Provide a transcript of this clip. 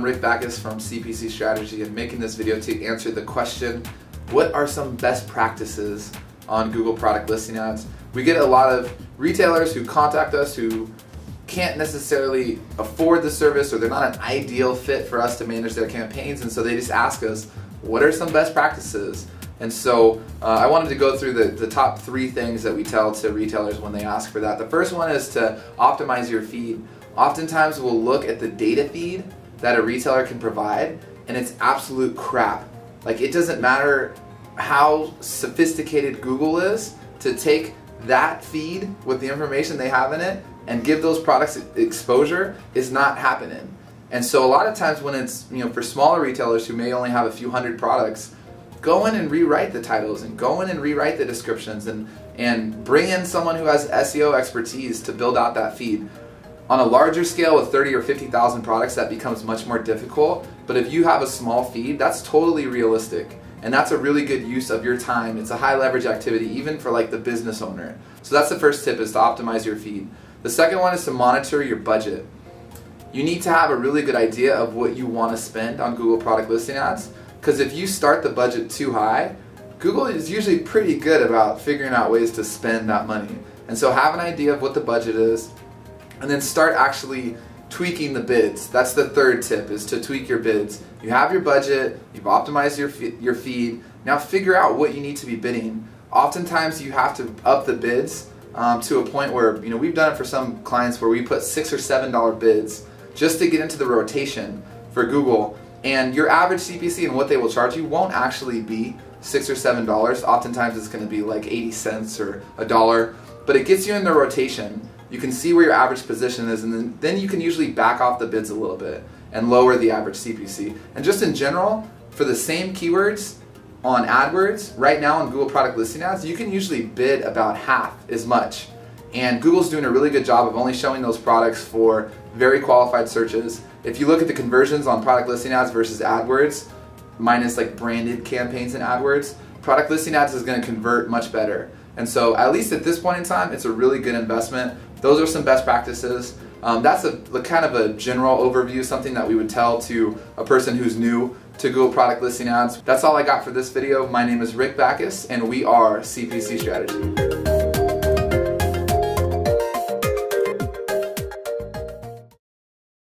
Rick Backus from CPC Strategy, and making this video to answer the question, what are some best practices on Google product listing ads? We get a lot of retailers who contact us who can't necessarily afford the service, or they're not an ideal fit for us to manage their campaigns, and so they just ask us, what are some best practices? And so I wanted to go through the top 3 things that we tell to retailers when they ask for that. The first one is to optimize your feed. Oftentimes we'll look at the data feed that a retailer can provide, and it's absolute crap. Like, it doesn't matter how sophisticated Google is to take that feed with the information they have in it and give those products exposure is not happening. And so a lot of times when it's, for smaller retailers who may only have a few hundred products, go in and rewrite the titles and go in and rewrite the descriptions and bring in someone who has SEO expertise to build out that feed. On a larger scale with 30 or 50,000 products, that becomes much more difficult, but if you have a small feed, that's totally realistic, and that's a really good use of your time. It's a high leverage activity even for like the business owner. So that's the first tip, is to optimize your feed. The second one is to monitor your budget. You need to have a really good idea of what you want to spend on Google product listing ads, because if you start the budget too high, Google is usually pretty good about figuring out ways to spend that money. And so have an idea of what the budget is, and then start actually tweaking the bids. That's the third tip, is to tweak your bids. You have your budget, you've optimized your feed, now figure out what you need to be bidding. Oftentimes you have to up the bids to a point where, we've done it for some clients where we put $6 or $7 bids just to get into the rotation for Google, and your average CPC and what they will charge you won't actually be $6 or $7. Oftentimes it's going to be like 80 cents or $1, but it gets you in the rotation. You can see where your average position is, and then you can usually back off the bids a little bit and lower the average CPC. And just in general, for the same keywords on AdWords, right now on Google product listing ads, you can usually bid about half as much. And Google's doing a really good job of only showing those products for very qualified searches. If you look at the conversions on product listing ads versus AdWords, minus like branded campaigns in AdWords, product listing ads is going to convert much better. And so at least at this point in time, it's a really good investment. Those are some best practices. That's a kind of a general overview, something that we would tell to a person who's new to Google product listing ads. That's all I got for this video. My name is Rick Backus, and we are CPC Strategy.